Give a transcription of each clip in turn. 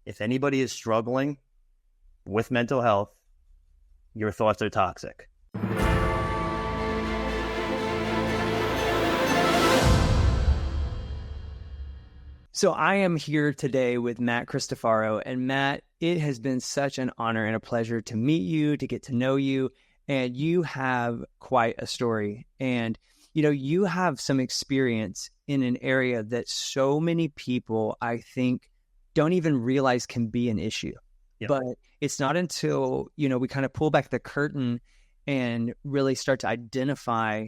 if anybody is struggling with mental health, your thoughts are toxic. So I am here today with Matt Christofaro. And Matt, it has been such an honor and a pleasure to meet you, to get to know you. And you have quite a story. And, you have some experience in an area that so many people, I think, don't even realize can be an issue. Yep. But it's not until, we kind of pull back the curtain and really start to identify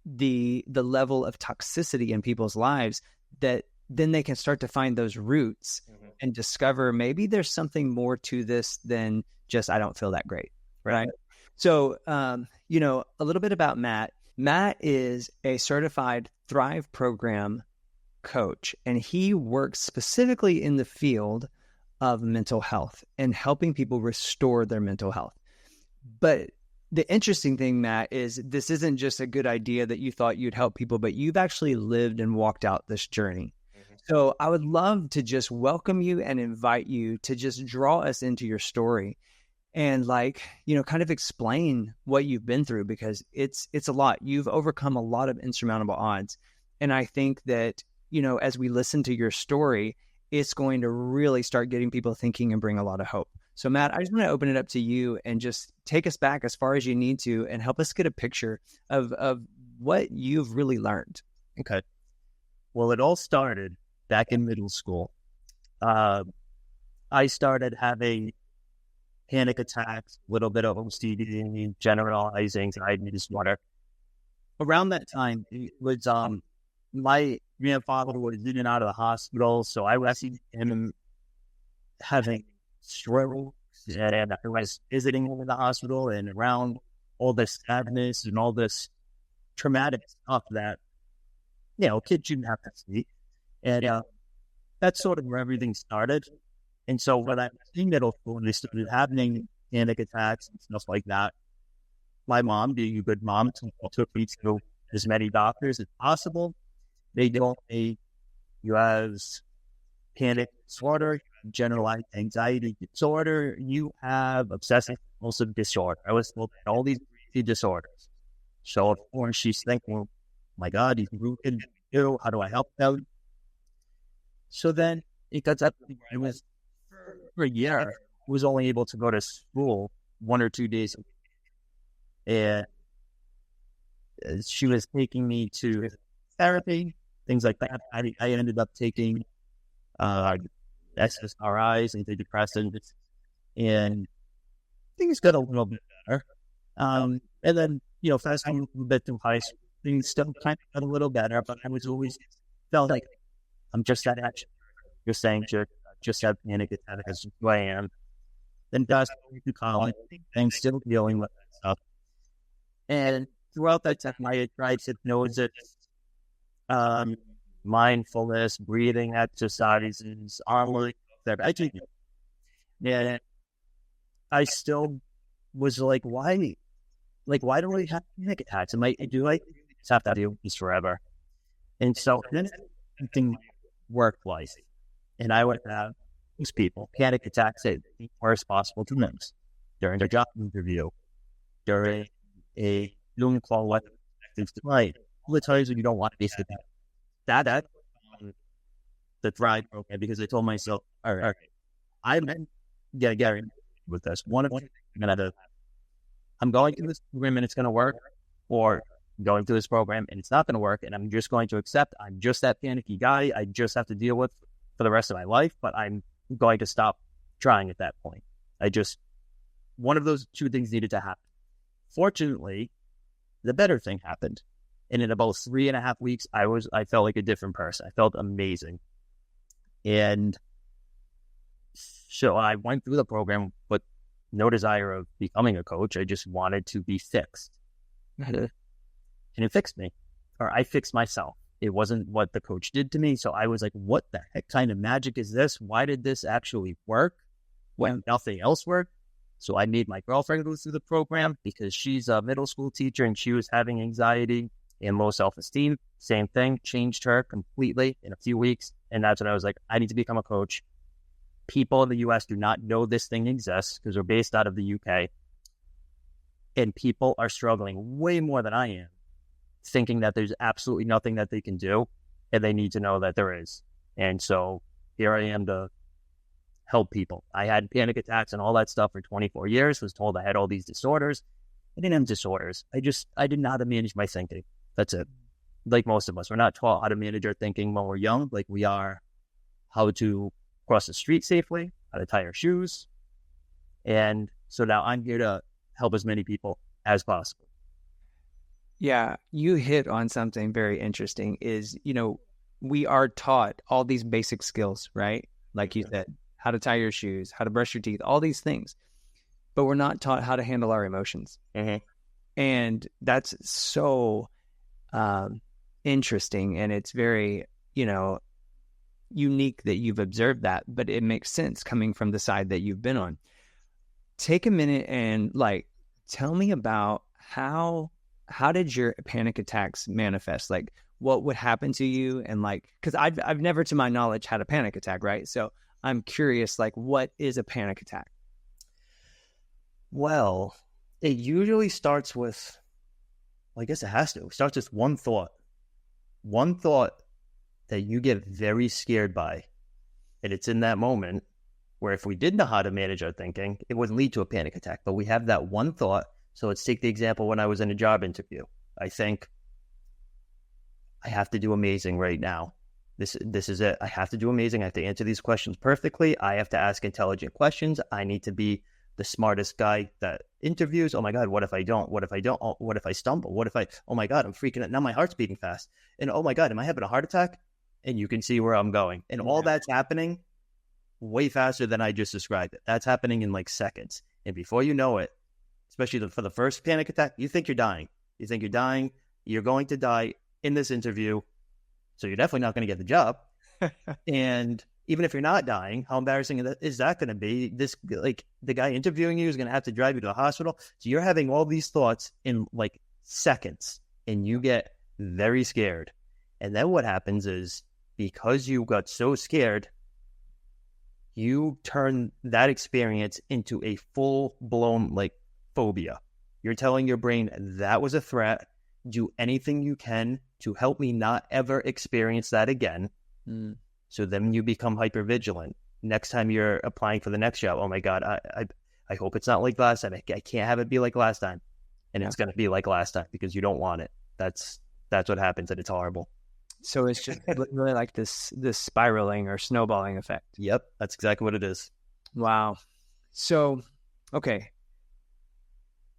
the level of toxicity in people's lives that then they can start to find those roots and discover maybe there's something more to this than just, I don't feel that great. Right. So, a little bit about Matt. Matt is a certified Thrive program coach, and he works specifically in the field of mental health and helping people restore their mental health. But the interesting thing, Matt, is this isn't just a good idea that you thought you'd help people, but you've actually lived and walked out this journey. So I would love to just welcome you and invite you to just draw us into your story and kind of explain what you've been through, because it's a lot. You've overcome a lot of insurmountable odds. And I think that, as we listen to your story, it's going to really start getting people thinking and bring a lot of hope. So Matt, I just want to open it up to you and just take us back as far as you need to and help us get a picture of what you've really learned. Okay. Well, it all started back in middle school. I started having panic attacks, a little bit of OCD, generalized anxiety disorder. Around that time, it was my grandfather was in and out of the hospital, so I was seeing him having strokes, and I was visiting him in the hospital, and around all this sadness and all this traumatic stuff that, kids shouldn't have to see. And that's sort of where everything started. And so when I was in middle school and they started having panic attacks and stuff like that, my mom, being a good mom, took me to as many doctors as possible. They told me, you have panic disorder, generalized anxiety disorder, you have obsessive compulsive disorder. I was told all these disorders. So of course she's thinking, oh my God, he's broken. How do I help them? So then it got up. I was for a year, was only able to go to school 1 or 2 days a week. And she was taking me to therapy, things like that. I ended up taking SSRIs, antidepressants, and things got a little bit better. And then, fast forward a little bit through high school, things still kind of got a little better, but I was always felt like I'm just that action. You're saying just have panic attacks, that's who I am. Then got to college, and still dealing with that stuff. And throughout that time, I had tried hypnosis, mindfulness, breathing exercises, arm work, everything. And I still was like, why do I have panic attacks? Do I just have to deal with this forever? And so then something work-wise, and I would have these people panic attacks at the worst possible times during their job interview, during a Zoom call, what tonight, all the times when you don't want to be sitting. That the Thrive program, because I told myself, all right, I'm getting Gary with this. One of them, I'm going through this program and it's going to work, or I'm going through this program and it's not going to work, and I'm just going to accept I'm just that panicky guy I just have to deal with for the rest of my life, but I'm going to stop trying at that point. One of those two things needed to happen. Fortunately, the better thing happened. And in about 3.5 weeks, I felt like a different person. I felt amazing. And so I went through the program, but no desire of becoming a coach. I just wanted to be fixed. And it fixed me, or I fixed myself. It wasn't what the coach did to me. So I was like, what the heck kind of magic is this? Why did this actually work when nothing else worked? So I made my girlfriend go through the program because she's a middle school teacher and she was having anxiety and low self-esteem. Same thing, changed her completely in a few weeks. And that's when I was like, I need to become a coach. people in the US do not know this thing exists because we're based out of the UK. And people are struggling way more than I am, thinking that there's absolutely nothing that they can do, and they need to know that there is. And so here I am to help people. I had panic attacks and all that stuff for 24 years, was told I had all these disorders. I didn't have disorders. I didn't know how to manage my thinking. That's it. Like most of us, we're not taught how to manage our thinking when we're young, like we are how to cross the street safely, how to tie our shoes. And so now I'm here to help as many people as possible. Yeah, you hit on something very interesting is, we are taught all these basic skills, right? Like you said, how to tie your shoes, how to brush your teeth, all these things. But we're not taught how to handle our emotions. Mm-hmm. And that's so interesting. And it's very, unique that you've observed that, but it makes sense coming from the side that you've been on. Take a minute and tell me about how did your panic attacks manifest? Like what would happen to you? And because I've never to my knowledge had a panic attack, right? So I'm curious, what is a panic attack? Well, it usually starts with, I guess it has to. It starts with one thought that you get very scared by. And it's in that moment where if we did know how to manage our thinking, it wouldn't lead to a panic attack. But we have that one thought. So let's take the example when I was in a job interview. I think I have to do amazing right now. This is it. I have to do amazing. I have to answer these questions perfectly. I have to ask intelligent questions. I need to be the smartest guy that interviews. Oh my God, what if I don't? What if I don't? Oh, what if I stumble? What if oh my God, I'm freaking out. Now my heart's beating fast. And oh my God, am I having a heart attack? And you can see where I'm going. And all that's happening way faster than I just described it. That's happening in seconds. And before you know it, especially for the first panic attack, you think you're dying. You think you're dying. You're going to die in this interview. So you're definitely not going to get the job. And even if you're not dying, how embarrassing is that going to be? This, the guy interviewing you is going to have to drive you to the hospital. So you're having all these thoughts in seconds, and you get very scared. And then what happens is, because you got so scared, you turn that experience into a full-blown phobia. You're telling your brain that was a threat. Do anything you can to help me not ever experience that again. So then you become hypervigilant. Next time you're applying for the next job, oh my God, I hope it's not like last time. I can't have it be like last time. And it's going to be like last time because you don't want it. That's what happens, and it's horrible. So it's just really like this spiraling or snowballing effect. Yep, that's exactly what it is. Wow. So, okay.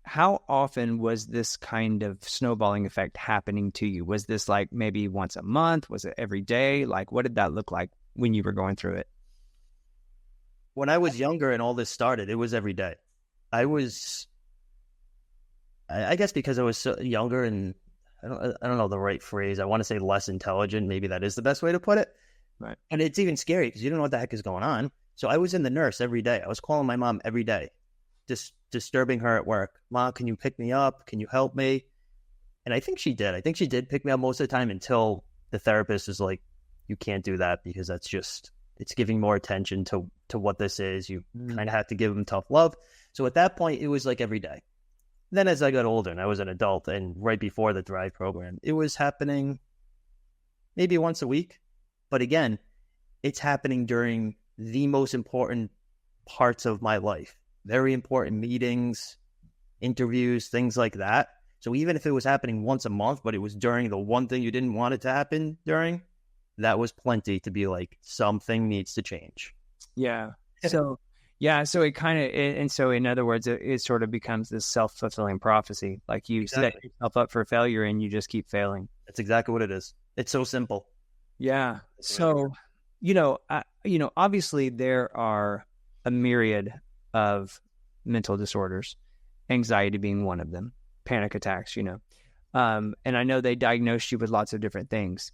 How often was this kind of snowballing effect happening to you? Was this maybe once a month? Was it every day? What did that look like when you were going through it? When I was younger and all this started, it was every day. I guess because I was so younger and I don't know the right phrase. I want to say less intelligent. Maybe that is the best way to put it. Right. And it's even scary because you don't know what the heck is going on. So I was in the nurse every day. I was calling my mom every day, just disturbing her at work. Mom, can you pick me up? Can you help me? And I think she did. I think she did pick me up most of the time until the therapist is like, you can't do that because that's just, it's giving more attention to what this is. You kind of have to give them tough love. So at that point, it was every day. Then as I got older and I was an adult and right before the Thrive program, it was happening maybe once a week. But again, it's happening during the most important parts of my life. Very important meetings, interviews, things like that. So even if it was happening once a month, but it was during the one thing you didn't want it to happen during, that was plenty to be something needs to change. Yeah. So it kind of, and so in other words, it sort of becomes this self-fulfilling prophecy. You set yourself up for failure and you just keep failing. That's exactly what it is. It's so simple. Yeah. So, obviously there are a myriad of mental disorders, anxiety being one of them, panic attacks, and I know they diagnosed you with lots of different things.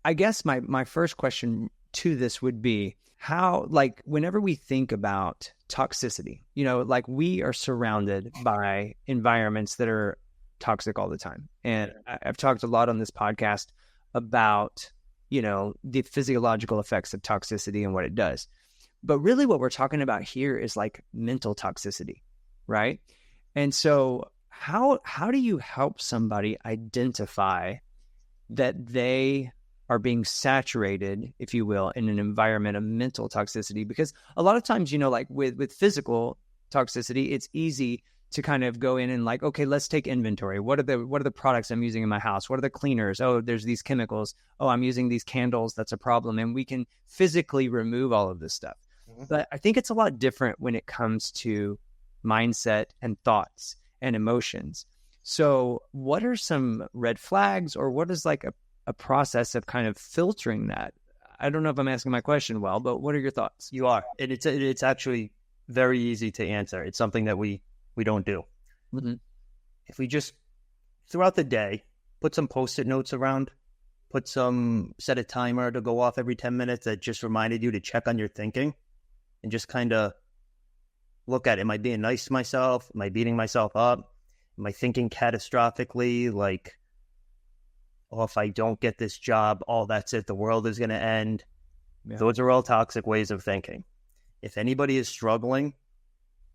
I guess my first question to this would be, how, whenever we think about toxicity, we are surrounded by environments that are toxic all the time. And I've talked a lot on this podcast about, the physiological effects of toxicity and what it does. But really what we're talking about here is like mental toxicity, right? And so how do you help somebody identify that they are being saturated, if you will, in an environment of mental toxicity? Because a lot of times, like with physical toxicity, it's easy to kind of go in and like, okay, let's take inventory. What are the products I'm using in my house? What are the cleaners? Oh, there's these chemicals. Oh, I'm using these candles. That's a problem. And we can physically remove all of this stuff. Mm-hmm. But I think it's a lot different when it comes to mindset and thoughts and emotions. So what are some red flags, or what is like a process of kind of filtering that? I don't know if I'm asking my question well, but what are your thoughts? You are. And it's actually very easy to answer. It's something that we don't do. Mm-hmm. If we just, throughout the day, put some Post-it notes around, set a timer to go off every 10 minutes that just reminded you to check on your thinking, and just kind of look at, am I being nice to myself? Am I beating myself up? Am I thinking catastrophically? Like, oh, if I don't get this job, oh, that's it. The world is going to end. Yeah. Those are all toxic ways of thinking. If anybody is struggling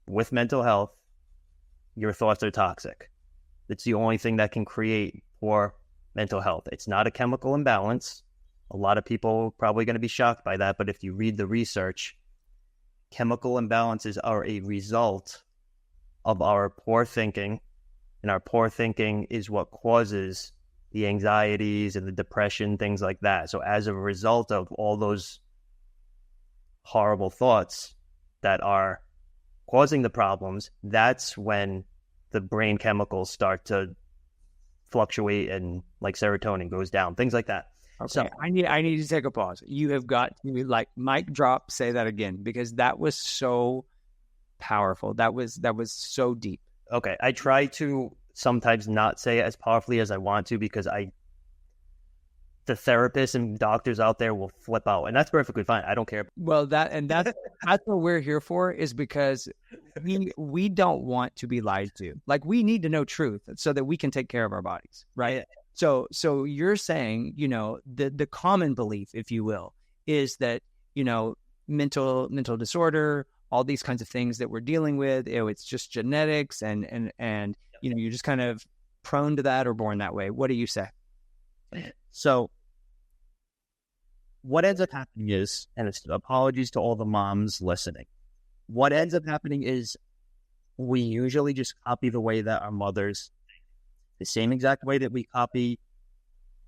with mental health, your thoughts are toxic. It's the only thing that can create poor mental health. It's not a chemical imbalance. A lot of people are probably going to be shocked by that, but if you read the research, chemical imbalances are a result of our poor thinking, and our poor thinking is what causes the anxieties and the depression, things like that. So as a result of all those horrible thoughts that are causing the problems, that's when the brain chemicals start to fluctuate, and like serotonin goes down, things like that. Okay. So I need to take a pause. You have got to, like, mic drop, say that again, because that was so powerful. That was so deep. Okay. I try to sometimes not say it as powerfully as I want to, because the therapists and doctors out there will flip out, and that's perfectly fine. I don't care. Well, that's what we're here for, is because we don't want to be lied to. Like, we need to know truth so that we can take care of our bodies, right? Yeah. So you're saying, the common belief, if you will, is that, mental disorder, all these kinds of things that we're dealing with, it's just genetics, and you're just kind of prone to that or born that way. What do you say? So what ends up happening is, and it's apologies to all the moms listening, what ends up happening is we usually just copy the way that our mothers think. The same exact way that we copy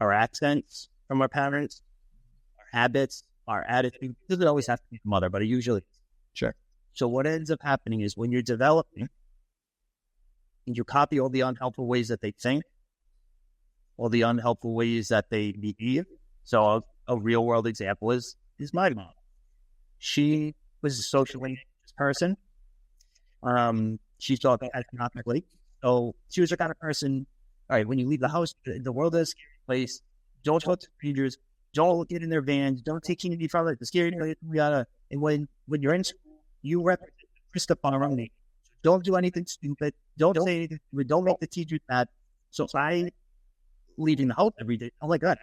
our accents from our parents, our habits, our attitude. It doesn't always have to be the mother, but it usually is. Sure. So what ends up happening is, when you're developing, and you copy all the unhelpful ways that they think, all the unhelpful ways that they behave. So a real world example is my mom. She was a socially anxious person. She thought economically. So she was the kind of person, all right, when you leave the house, the world is a scary place. Don't talk to strangers. Don't get in their vans. Don't take candy from the scary place. And when you're in school, you represent Christofaro. Don't do anything stupid. Don't say anything stupid. Don't make the teachers mad. So I leaving the house every day. Oh my God,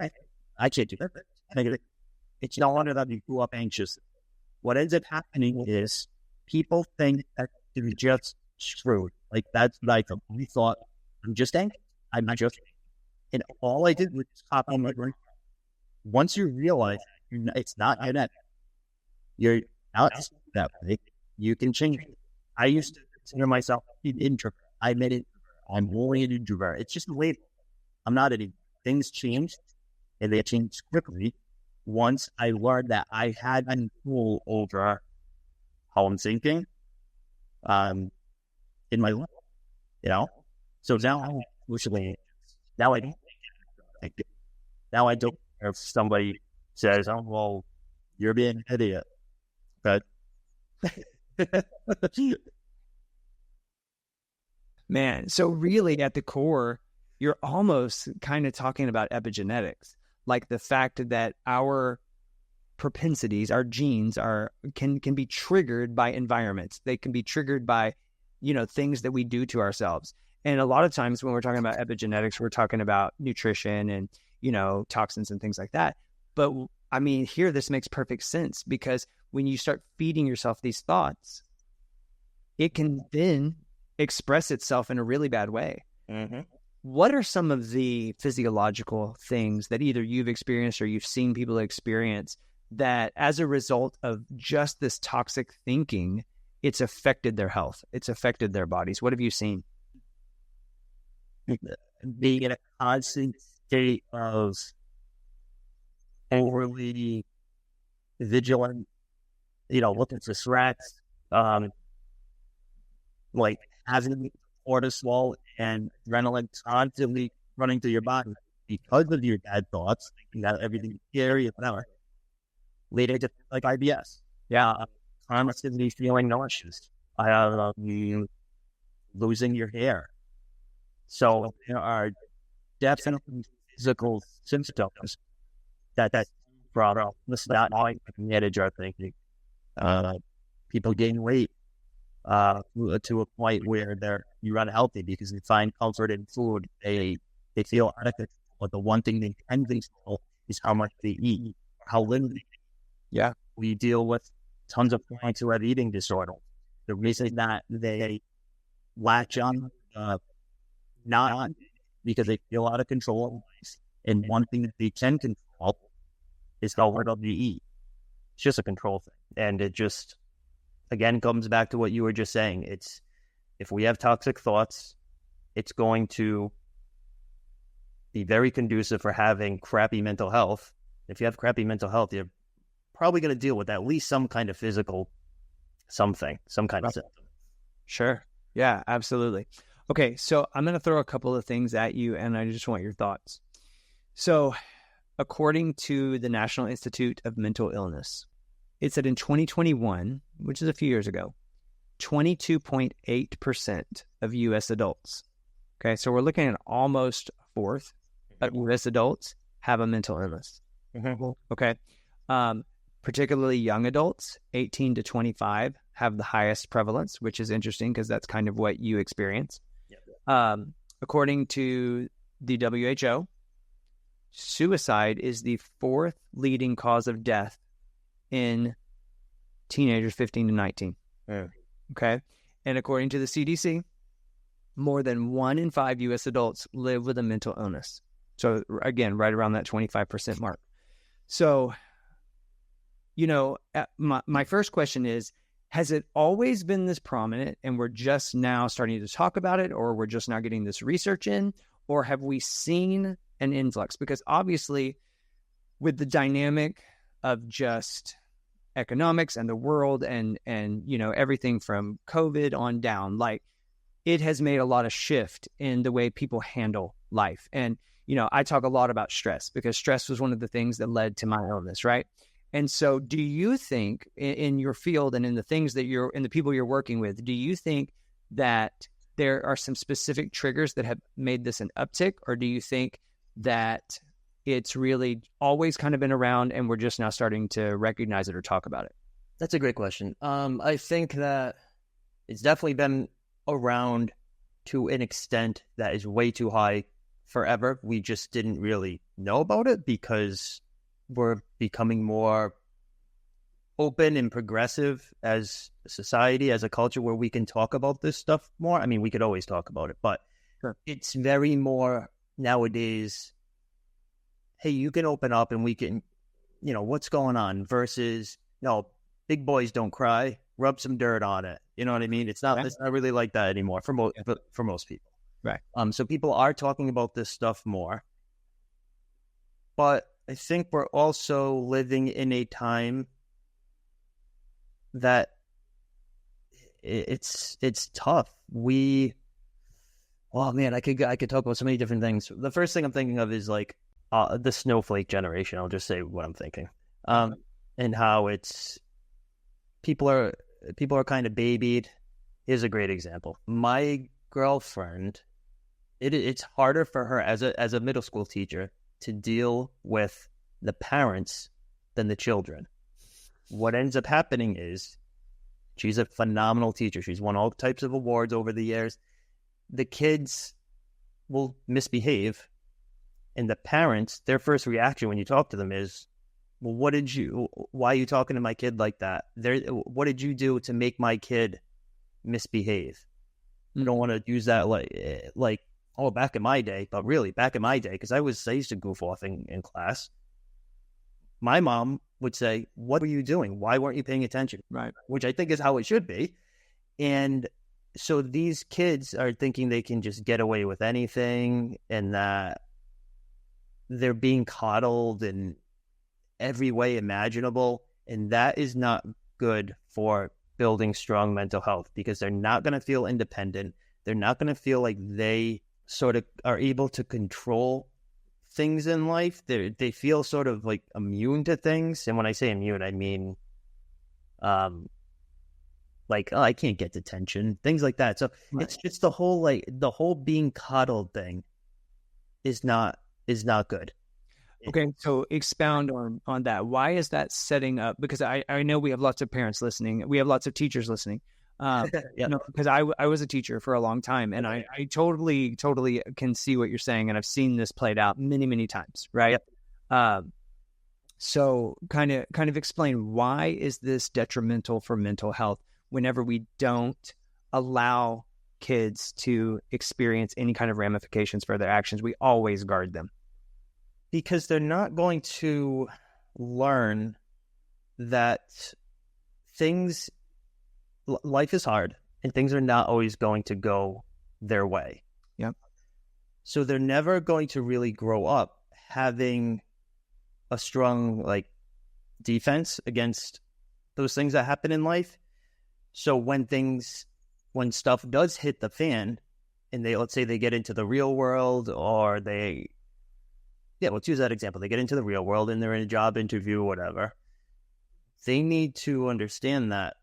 I can't do that. It's no wonder that you grew up anxious. What ends up happening is people think that they're just screwed. Like, that's like, we thought, I'm just anxious. I'm not just, and all I did was copy my brain. Once you realize it's not genetic, you're not that way, you can change it. I used to consider myself an introvert. I admit it. I'm only an introvert. It's just a label. I'm not any. Things changed, and they changed quickly once I learned that I had control over how I'm thinking in my life, So now I'm emotionally, now I don't think it. Now I don't care if somebody says, oh, well, you're being an idiot. But man, so really at the core, you're almost kind of talking about epigenetics, like the fact that our propensities, our genes can be triggered by environments. They can be triggered by, things that we do to ourselves. And a lot of times when we're talking about epigenetics, we're talking about nutrition and, toxins and things like that. But I mean, here, this makes perfect sense, because when you start feeding yourself these thoughts, it can then express itself in a really bad way. Mm-hmm. What are some of the physiological things that either you've experienced or you've seen people experience that as a result of just this toxic thinking, it's affected their health, it's affected their bodies? What have you seen? Being in a constant state of overly vigilant, looking for threats, like having cortisol and adrenaline constantly running through your body because of your bad thoughts, thinking that everything's scary and whatever, leading to like IBS. Yeah, constantly feeling nauseous. Losing your hair. So there are definitely physical symptoms that brought up. Listen, not knowing how to manage our thinking. People gain weight to a point where you're unhealthy because they find comfort in food. They feel adequate, but the one thing they can control is how much they eat, how little they eat. Yeah. We deal with tons of clients who have eating disorders. The reason that they latch on not because they feel out of control of life. And one thing that they can control is how little they eat. It's just a control thing. And it just, again, comes back to what you were just saying. It's, if we have toxic thoughts, it's going to be very conducive for having crappy mental health. If you have crappy mental health, you're probably going to deal with at least some kind of physical something, some kind of symptom. Sure. Yeah, absolutely. Okay, so I'm going to throw a couple of things at you, and I just want your thoughts. So, according to the National Institute of Mental Illness, it said in 2021, which is a few years ago, 22.8% of U.S. adults, okay, so we're looking at almost a fourth of U.S. adults have a mental illness, okay? Particularly young adults, 18 to 25, have the highest prevalence, which is interesting because that's kind of what you experience. According to the WHO, suicide is the fourth leading cause of death in teenagers 15 to 19. Okay. And according to the CDC, more than 1 in 5 U.S. adults live with a mental illness. So again, right around that 25% mark. So, my first question is, has it always been this prominent and we're just now starting to talk about it, or we're just now getting this research in, or have we seen an influx? Because obviously with the dynamic of just economics and the world and everything from COVID on down, like, it has made a lot of shift in the way people handle life. And, I talk a lot about stress because stress was one of the things that led to my illness, right? And so do you think in your field and in the things that in the people you're working with, do you think that there are some specific triggers that have made this an uptick? Or do you think that it's really always kind of been around and we're just now starting to recognize it or talk about it? That's a great question. I think that it's definitely been around to an extent that is way too high forever. We just didn't really know about it because we're becoming more open and progressive as a society, as a culture, where we can talk about this stuff more. I mean, we could always talk about it, but It's very more nowadays, hey, you can open up and we can, what's going on, versus, no, big boys don't cry, rub some dirt on it. You know what I mean? It's not really like that anymore for most people. Right. So people are talking about this stuff more, but I think we're also living in a time that it's tough. I could talk about so many different things. The first thing I'm thinking of is like the snowflake generation. I'll just say what I'm thinking, and how it's people are kind of babied. Here's a great example. My girlfriend, it's harder for her as a middle school teacher to deal with the parents than the children. What ends up happening is she's a phenomenal teacher. She's won all types of awards over the years. The kids will misbehave, and the parents, their first reaction when you talk to them is, well, why are you talking to my kid like that? What did you do to make my kid misbehave? I don't want to use that like, oh, back in my day, but really back in my day, because I used to goof off in class. My mom would say, what were you doing? Why weren't you paying attention? Right. Which I think is how it should be. And so these kids are thinking they can just get away with anything, and that they're being coddled in every way imaginable. And that is not good for building strong mental health, because they're not going to feel independent. They're not going to feel like they sort of are able to control things in life. They feel sort of like immune to things. And when I say immune, I mean, like, oh, I can't get detention, things like that. So It's just the whole being coddled thing is not good. Okay, so expound on that. Why is that setting up? Because I know we have lots of parents listening. We have lots of teachers listening. Because I was a teacher for a long time, and I totally can see what you're saying, and I've seen this played out many, many times, right? Yep. So kind of explain, why is this detrimental for mental health whenever we don't allow kids to experience any kind of ramifications for their actions? We always guard them. Because they're not going to learn that life is hard, and things are not always going to go their way. Yep. So they're never going to really grow up having a strong defense against those things that happen in life. So when stuff does hit the fan, and let's say they get into the real world, or let's use that example. They get into the real world and they're in a job interview or whatever. They need to understand that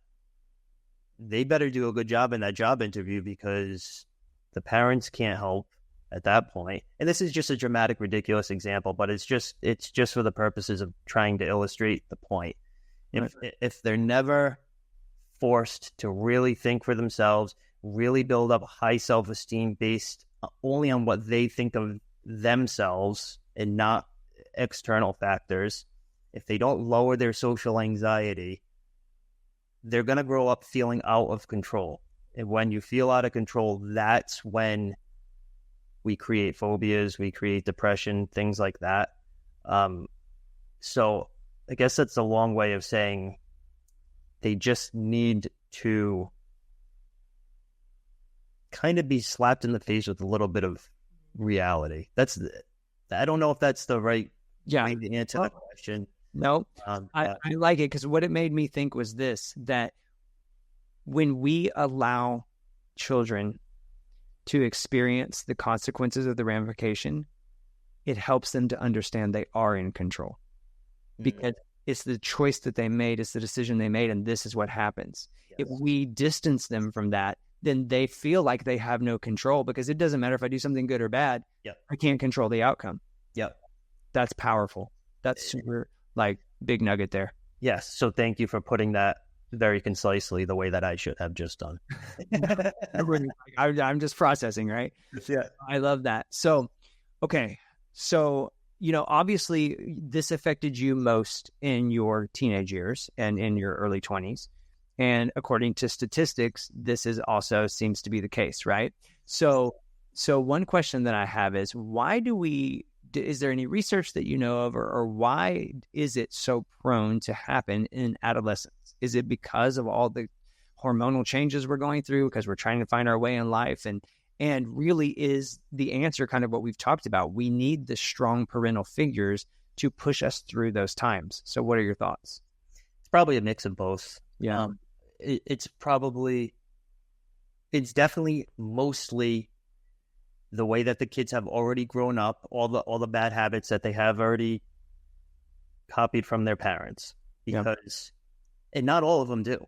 they better do a good job in that job interview, because the parents can't help at that point. And this is just a dramatic, ridiculous example, but it's just for the purposes of trying to illustrate the point. If they're never forced to really think for themselves, really build up high self-esteem based only on what they think of themselves and not external factors, if they don't lower their social anxiety, they're going to grow up feeling out of control. And when you feel out of control, that's when we create phobias, we create depression, things like that. So I guess that's a long way of saying they just need to kind of be slapped in the face with a little bit of reality. I don't know if that's the right way to answer that question. No, I like it, because what it made me think was this, that when we allow children to experience the consequences of the ramification, it helps them to understand they are in control. Because it's the choice that they made, it's the decision they made, and this is what happens. Yes. If we distance them from that, then they feel like they have no control, because it doesn't matter if I do something good or bad. Yep. I can't control the outcome. Yep. That's powerful. That's super, big nugget there. Yes. So thank you for putting that very concisely, the way that I should have just done. I'm just processing, right? Yeah. I love that. So, okay. So, obviously this affected you most in your teenage years and in your early 20s. And according to statistics, this is also seems to be the case, right? So one question that I have is, is there any research that you know of, or why is it so prone to happen in adolescence? Is it because of all the hormonal changes we're going through, because we're trying to find our way in life? And really, is the answer kind of what we've talked about? We need the strong parental figures to push us through those times. So what are your thoughts? It's probably a mix of both. Yeah. It's definitely mostly the way that the kids have already grown up, all the bad habits that they have already copied from their parents. And not all of them do.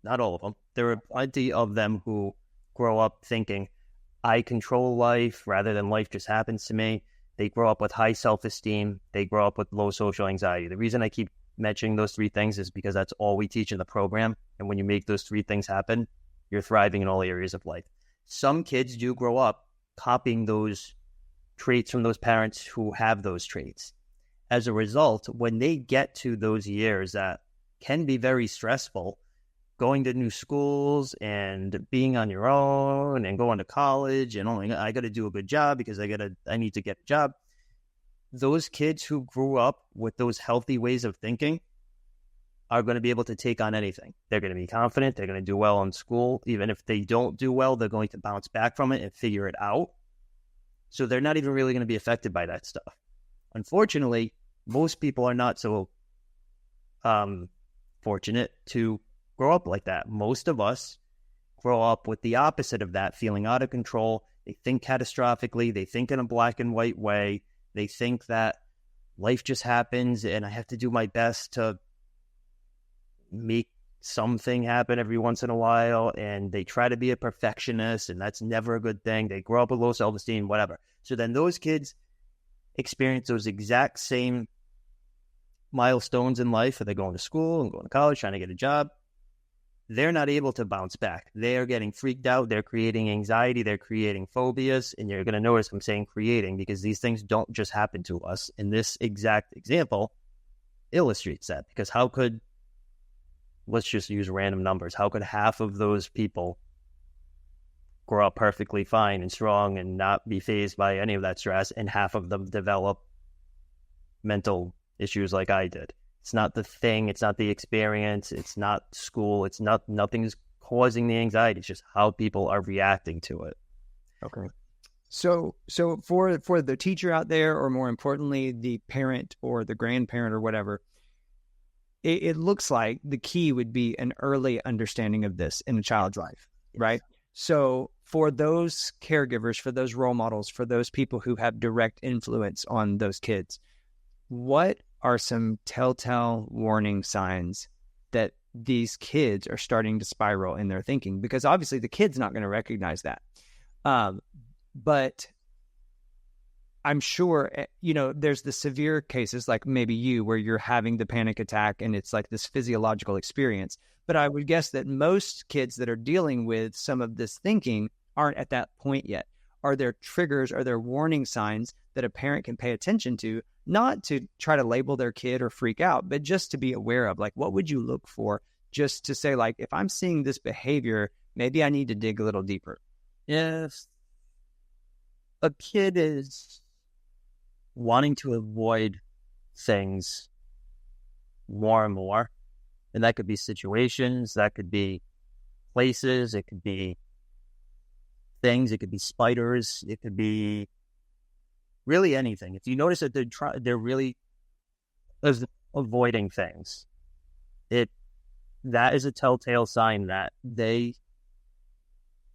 Not all of them. There are plenty of them who grow up thinking, I control life rather than life just happens to me. They grow up with high self-esteem. They grow up with low social anxiety. The reason I keep mentioning those three things is because that's all we teach in the program. And when you make those three things happen, you're thriving in all areas of life. Some kids do grow up copying those traits from those parents who have those traits. as a result, when they get to those years that can be very stressful, going to new schools and being on your own and going to college and I got to do a good job because I need to get a job. Those kids who grew up with those healthy ways of thinking are going to be able to take on anything. They're going to be confident. They're going to do well in school. Even if they don't do well, they're going to bounce back from it and figure it out. So they're not even really going to be affected by that stuff. Unfortunately, most people are not so fortunate to grow up like that. Most of us grow up with the opposite of that, feeling out of control. They think catastrophically. They think in a black and white way. They think that life just happens and I have to do my best to make something happen every once in a while. And they try to be a perfectionist, and that's never a good thing. They grow up with low self-esteem, whatever. So then those kids experience those exact same milestones in life. Are they going to school and going to college, trying to get a job? They're not able to bounce back. They are getting freaked out. They're creating anxiety. They're creating phobias. And you're going to notice I'm saying creating because these things don't just happen to us. And this exact example illustrates that, because how could, let's just use random numbers, how could half of those people grow up perfectly fine and strong and not be fazed by any of that stress, and half of them develop mental issues like I did? It's not the thing, it's not the experience, it's not school, nothing's causing the anxiety. It's just how people are reacting to it. Okay. So for the teacher out there, or more importantly, the parent or the grandparent or whatever, it looks like the key would be an early understanding of this in a child's life, right? So for those caregivers, for those role models, for those people who have direct influence on those kids, what are some telltale warning signs that these kids are starting to spiral in their thinking? Because obviously the kid's not going to recognize that. But I'm sure, there's the severe cases like maybe you, where you're having the panic attack and it's like this physiological experience. But I would guess that most kids that are dealing with some of this thinking aren't at that point yet. Are there triggers, are there warning signs that a parent can pay attention to, not to try to label their kid or freak out, but just to be aware of, like, what would you look for just to say, like, if I'm seeing this behavior, maybe I need to dig a little deeper? If a kid is wanting to avoid things more and more, and that could be situations, that could be places, it could be things, it could be spiders, it could be really anything. If you notice that they're really avoiding things, that is a telltale sign that they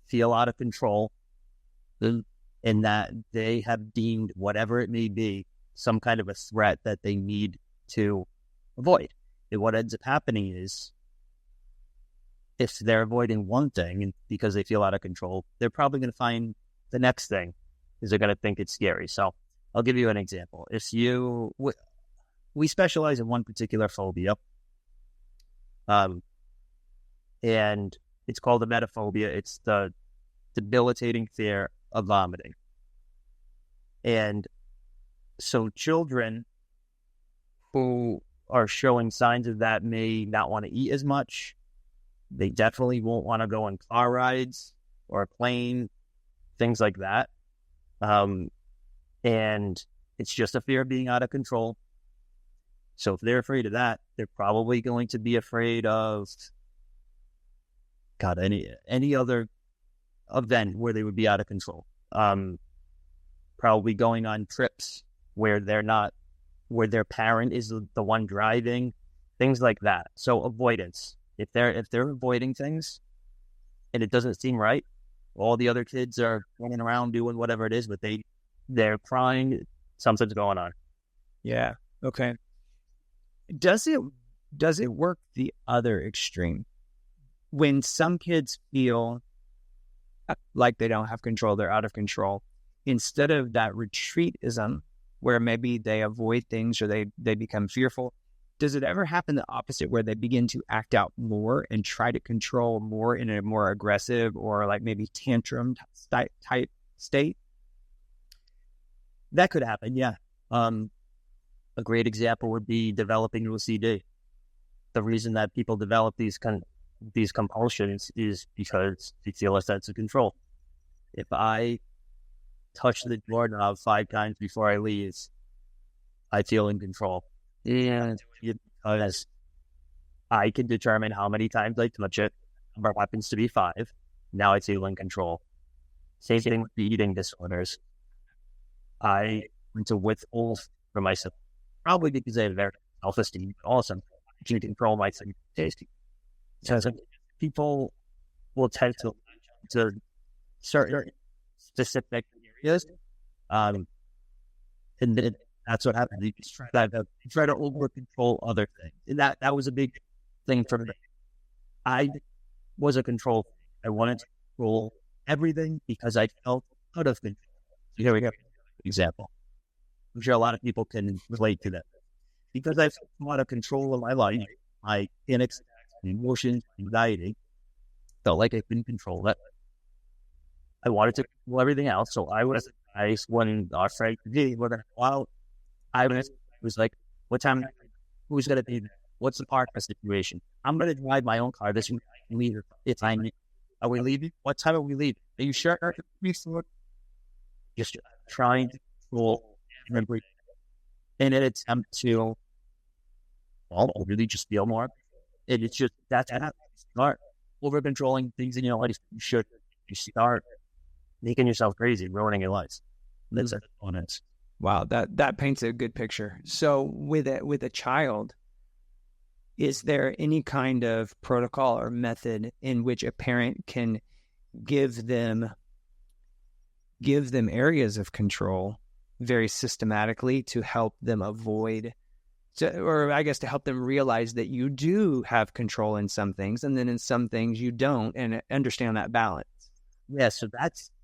feel out of control, and that they have deemed whatever it may be some kind of a threat that they need to avoid. And what ends up happening is, if they're avoiding one thing because they feel out of control, they're probably going to find the next thing because they're going to think it's scary. So I'll give you an example. If we specialize in one particular phobia, and it's called emetophobia. It's the debilitating fear of vomiting. And so children who are showing signs of that may not want to eat as much. They definitely won't want to go on car rides or a plane, things like that. And it's just a fear of being out of control. So if they're afraid of that, they're probably going to be afraid of any other event where they would be out of control. Probably going on trips where where their parent is the one driving, things like that. So avoidance. If they're avoiding things and it doesn't seem right, all the other kids are running around doing whatever it is, but they're crying, something's going on. Yeah. Okay. Does it work the other extreme? When some kids feel like they don't have control, they're out of control, instead of that retreatism where maybe they avoid things or they become fearful, does it ever happen the opposite, where they begin to act out more and try to control more in a more aggressive or like maybe tantrum type state? That could happen, yeah. A great example would be developing OCD. The reason that people develop these compulsions is because they feel a sense of control. If I touch the doorknob 5 times before I leave, I feel in control. And because I can determine how many times I touch it, number happens to be 5. Now I feel in control. Same thing with the eating disorders. I went to withhold from myself, probably because I have very self-esteem, but also I can control my taste. So people will tend to certain specific areas, and then that's what happens. You just try to over control other things, and that was a big thing for me. I was a control. I wanted to control everything because I felt out of control. So here we go. Example. I'm sure a lot of people can relate to that. Because I felt out of control of my life, my panics, emotions, anxiety, felt like I couldn't control it. I wanted to control everything else, so I when our friend we're going to go out, I was like, what time, who's going to be there? What's the parking situation? I'm going to drive my own car this week. I can leave if I need. Are we leaving? What time are we leaving? Are you sure? Just trying to control everything in an attempt to, really just feel more. And it's just, that's how you start over controlling things in your life. You start making yourself crazy, ruining your life. That's honest. Wow, that paints a good picture. So with a child, is there any kind of protocol or method in which a parent can give them areas of control very systematically to help them avoid, or I guess to help them realize that you do have control in some things, and then in some things you don't, and understand that balance? Yeah, so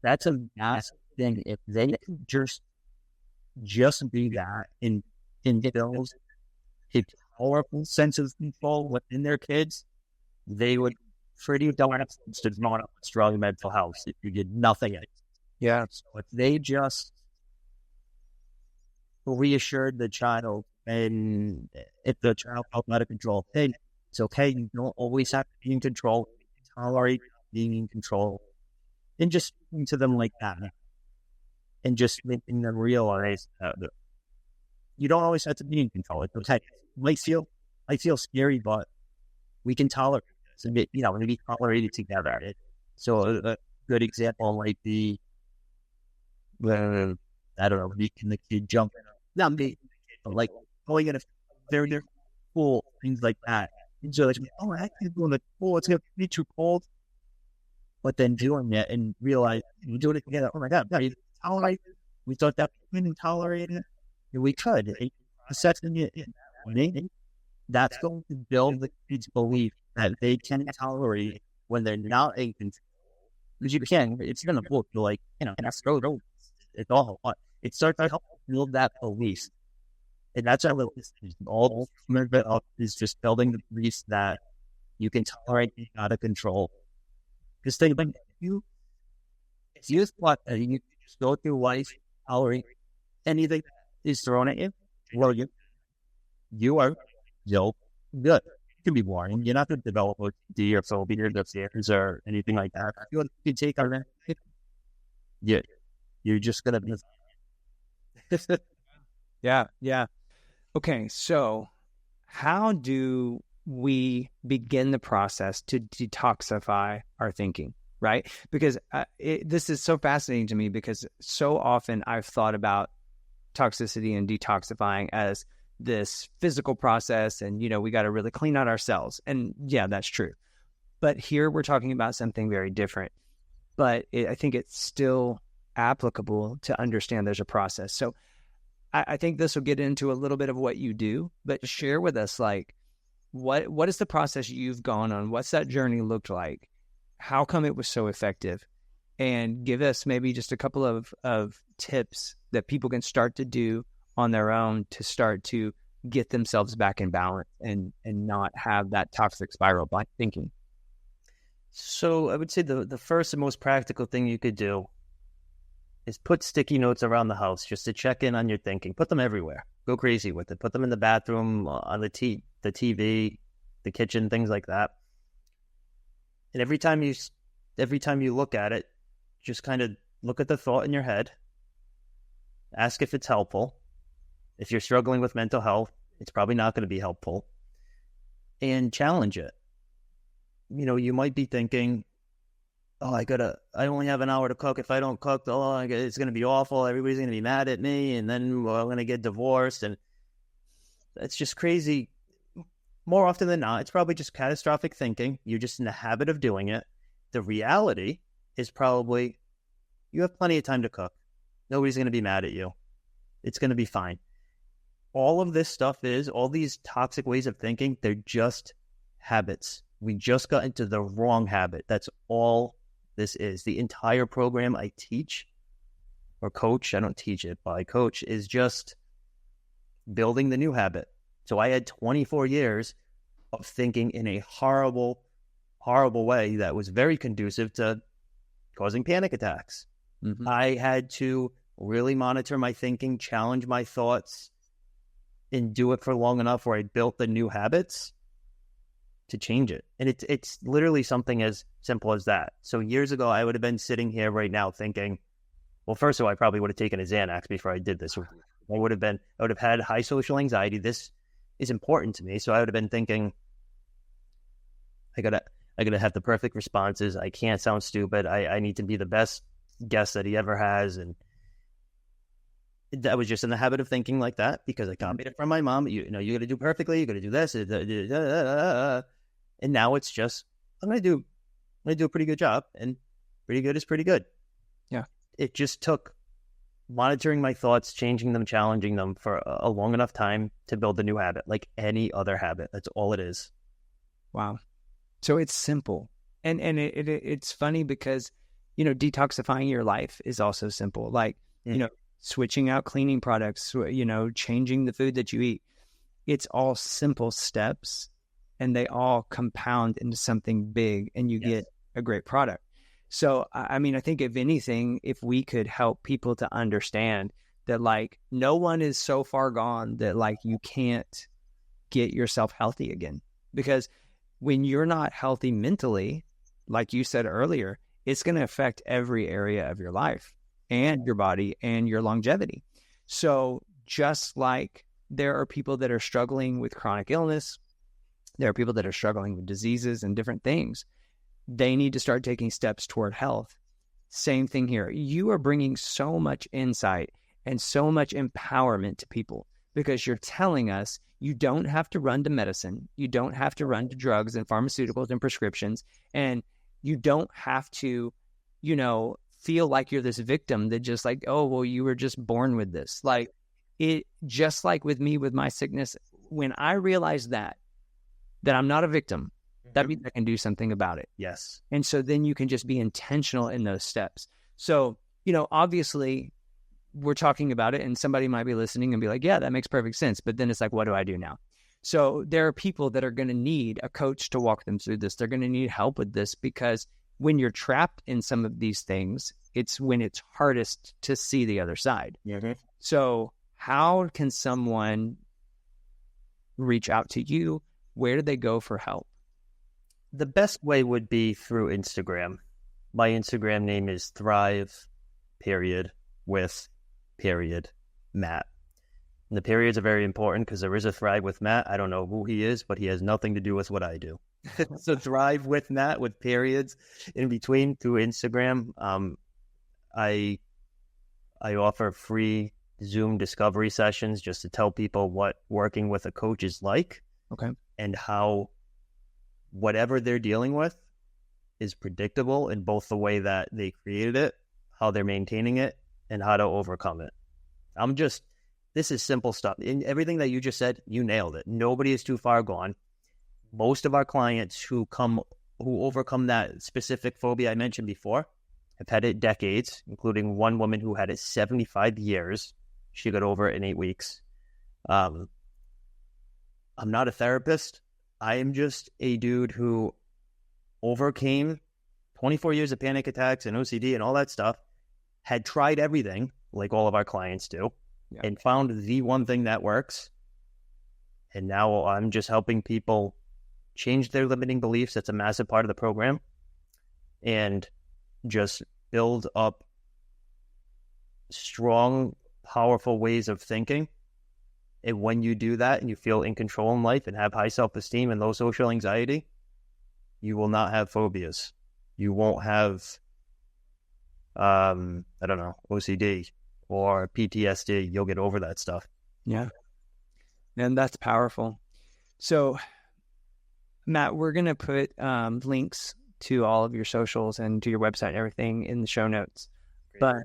that's a massive thing. If they could just be that and build a powerful sense of control within their kids, they would pretty darn to develop strong mental health if you did nothing else. Yeah. So if they just reassured the child, and if the child felt out of control, hey, it's okay, you don't always have to be in control, tolerate being in control, and just speaking to them like that, and just making them realize that you don't always have to be in control. It's okay. It might feel scary, but we can tolerate this, and maybe tolerate it together. So a good example might be, I don't know, making the kid jump. Not making the kid, but like going in a very cool, things like that. And so like, oh, I can't go in the pool. It's gonna be too cold. But then doing it and realize we're doing it together. Oh my God, you tolerate it. We thought that we couldn't tolerate it, and we could. Assessing it in that way, that's going to build the kid's belief that they can tolerate it when they're not in control. Because you can, it's in the book. You're like, that's go. It's all hot. It starts to help build that belief. And that's our little, all is just building the belief that you can tolerate being out of control. Because think about it, if you thought that you just go through life tolerate anything that is thrown at you, well, you are good. It can be boring. You're not going to develop OCD or phobias or fears or anything like that. You can take on that. You're just going to be. Yeah. Okay, so how do we begin the process to detoxify our thinking, right? Because this is so fascinating to me, because so often I've thought about toxicity and detoxifying as this physical process, and we got to really clean out ourselves, and yeah, that's true. But here we're talking about something very different, but I think it's still applicable to understand there's a process. So I think this will get into a little bit of what you do, but share with us, like, what is the process you've gone on? What's that journey looked like? How come it was so effective? And give us maybe just a couple of tips that people can start to do on their own to start to get themselves back in balance and not have that toxic spiral by thinking. So I would say the first and most practical thing you could do is put sticky notes around the house just to check in on your thinking. Put them everywhere. Go crazy with it. Put them in the bathroom, on the TV, the kitchen, things like that. And every time you look at it, just kind of look at the thought in your head. Ask if it's helpful. If you're struggling with mental health, it's probably not going to be helpful. And challenge it. You know, you might be thinking, oh, I only have an hour to cook. If I don't cook, it's going to be awful. Everybody's going to be mad at me. And then I'm going to get divorced. And it's just crazy. More often than not, it's probably just catastrophic thinking. You're just in the habit of doing it. The reality is probably you have plenty of time to cook. Nobody's going to be mad at you. It's going to be fine. All of this stuff all these toxic ways of thinking, they're just habits. We just got into the wrong habit. That's all this is. The entire program I teach or coach, I don't teach it, but I coach, is just building the new habit. So I had 24 years of thinking in a horrible, horrible way that was very conducive to causing panic attacks. Mm-hmm. I had to really monitor my thinking, challenge my thoughts, and do it for long enough where I built the new habits to change it. And it's literally something as simple as that. So years ago, I would have been sitting here right now thinking, well, first of all, I probably would have taken a Xanax before I did this. I would have had high social anxiety. This is important to me. So I would have been thinking, I gotta have the perfect responses. I can't sound stupid. I need to be the best guest that he ever has. And I was just in the habit of thinking like that because I copied it from my mom. You got to do perfectly. You got to do this. And now it's just, I'm going to do a pretty good job, and pretty good is pretty good. Yeah. It just took monitoring my thoughts, changing them, challenging them for a long enough time to build a new habit, like any other habit. That's all it is. Wow. So it's simple. And it's funny because, detoxifying your life is also simple. Like, switching out cleaning products, changing the food that you eat. It's all simple steps, and they all compound into something big, and you get a great product. So, I think if anything, if we could help people to understand that, like, no one is so far gone that, like, you can't get yourself healthy again. Because when you're not healthy mentally, like you said earlier, it's going to affect every area of your life and your body and your longevity. So just like there are people that are struggling with chronic illness, there are people that are struggling with diseases and different things. They need to start taking steps toward health. Same thing here. You are bringing so much insight and so much empowerment to people because you're telling us you don't have to run to medicine. You don't have to run to drugs and pharmaceuticals and prescriptions. And you don't have to, feel like you're this victim that just like, oh, well, you were just born with this. Like it, just like with me, with my sickness, when I realized that I'm not a victim, that means I can do something about it. Yes. And so then you can just be intentional in those steps. So, obviously we're talking about it and somebody might be listening and be like, yeah, that makes perfect sense. But then it's like, what do I do now? So there are people that are going to need a coach to walk them through this. They're going to need help with this because when you're trapped in some of these things, it's when it's hardest to see the other side. Mm-hmm. So how can someone reach out to you? Where do they go for help? The best way would be through Instagram. My Instagram name is thrive, with Matt. And the periods are very important because there is a thrive with Matt. I don't know who he is, but he has nothing to do with what I do. So thrive with Matt with periods in between through Instagram. I offer free Zoom discovery sessions just to tell people what working with a coach is like. Okay. And how whatever they're dealing with is predictable in both the way that they created it, how they're maintaining it, and how to overcome it. This is simple stuff. In everything that you just said, you nailed it. Nobody is too far gone. Most of our clients who overcome that specific phobia I mentioned before have had it decades, including one woman who had it 75 years. She got over it in 8 weeks. I'm not a therapist. I am just a dude who overcame 24 years of panic attacks and OCD and all that stuff had tried everything, like all of our clients do, and found the one thing that works. And now I'm just helping people change their limiting beliefs. That's a massive part of the program. And just build up strong, powerful ways of thinking. And when you do that and you feel in control in life and have high self-esteem and low social anxiety, you will not have phobias. You won't have, OCD or PTSD. You'll get over that stuff. Yeah. And that's powerful. So, Matt, we're going to put links to all of your socials and to your website and everything in the show notes. Great. But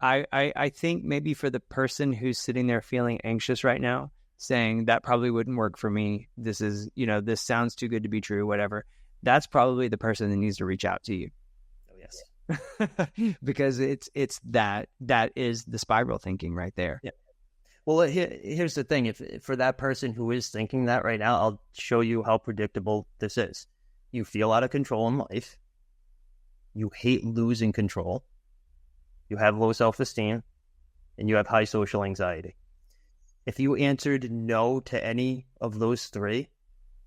I think maybe for the person who's sitting there feeling anxious right now, saying that probably wouldn't work for me, this is, this sounds too good to be true, whatever, that's probably the person that needs to reach out to you. Oh, yes. Because it's that is the spiral thinking right there. Yeah. Well, here's the thing. If for that person who is thinking that right now, I'll show you how predictable this is. You feel out of control in life. You hate losing control. You have low self-esteem, and you have high social anxiety. If you answered no to any of those three,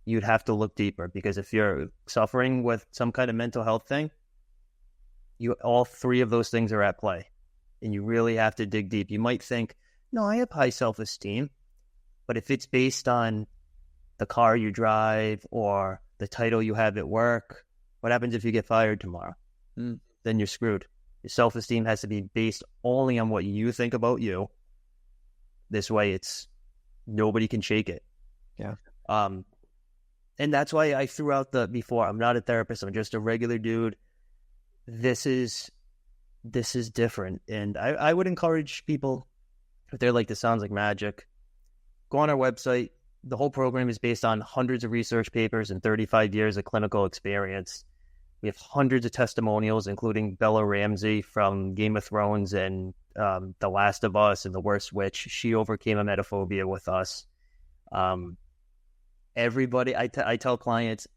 you'd have to look deeper, because if you're suffering with some kind of mental health thing, all three of those things are at play, and you really have to dig deep. You might think, no, I have high self-esteem, but if it's based on the car you drive or the title you have at work, what happens if you get fired tomorrow? Then you're screwed. Your self-esteem has to be based only on what you think about you. This way, nobody can shake it. Yeah. And that's why I threw out before, I'm not a therapist. I'm just a regular dude. This is different. And I would encourage people, if they're like, this sounds like magic, go on our website. The whole program is based on hundreds of research papers and 35 years of clinical experience. We have hundreds of testimonials, including Bella Ramsey from Game of Thrones and The Last of Us and The Worst Witch. She overcame emetophobia with us. Everybody, I tell clients,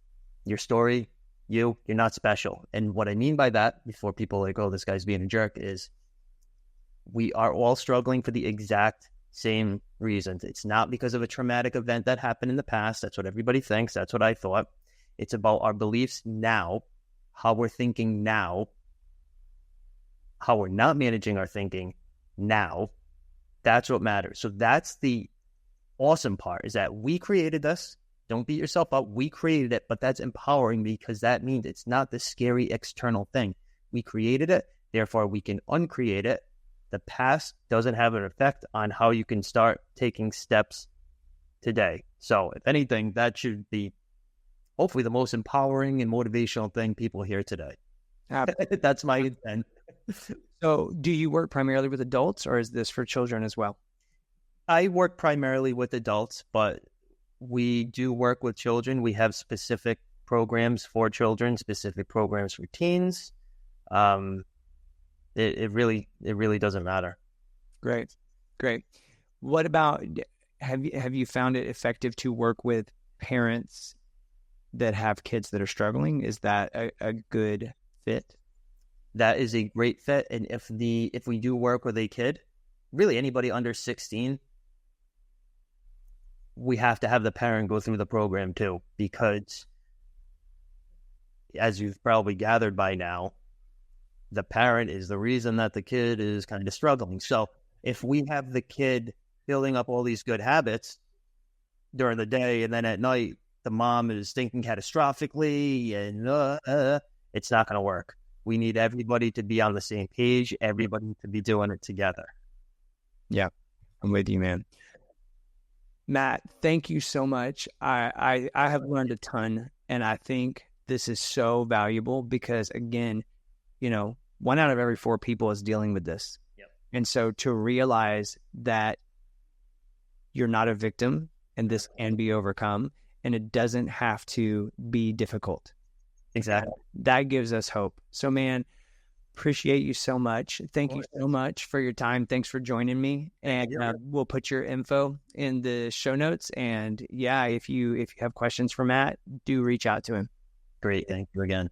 your story, you're not special. And what I mean by that, before people are like, oh, this guy's being a jerk, is we are all struggling for the exact same reasons. It's not because of a traumatic event that happened in the past. That's what everybody thinks. That's what I thought. It's about our beliefs now, how we're thinking now, how we're not managing our thinking now. That's what matters. So that's the awesome part, is that we created this. Don't beat yourself up. We created it, but that's empowering, because that means it's not the scary external thing. We created it, therefore we can uncreate it. The past doesn't have an effect on how you can start taking steps today. So if anything, that should be hopefully the most empowering and motivational thing people hear today. That's my intent. So do you work primarily with adults, or is this for children as well? I work primarily with adults, but we do work with children. We have specific programs for children, specific programs for teens. It really doesn't matter. Great. What about, have you found it effective to work with parents that have kids that are struggling? Is that a good fit? That is a great fit. And if we do work with a kid, really anybody under 16, we have to have the parent go through the program too, because as you've probably gathered by now, the parent is the reason that the kid is kind of struggling. So if we have the kid building up all these good habits during the day, and then at night the mom is thinking catastrophically, and it's not going to work. We need everybody to be on the same page, everybody to be doing it together. Yeah, I'm with you, man. Matt, thank you so much. I have learned a ton, and I think this is so valuable because, again, 1 out of every 4 people is dealing with this. Yep. And so to realize that you're not a victim and this can be overcome, and it doesn't have to be difficult. Exactly. That gives us hope. So, man, appreciate you so much. Thank you so much for your time. Thanks for joining me. And we'll put your info in the show notes. And yeah, if you have questions for Matt, do reach out to him. Great. Thank you again.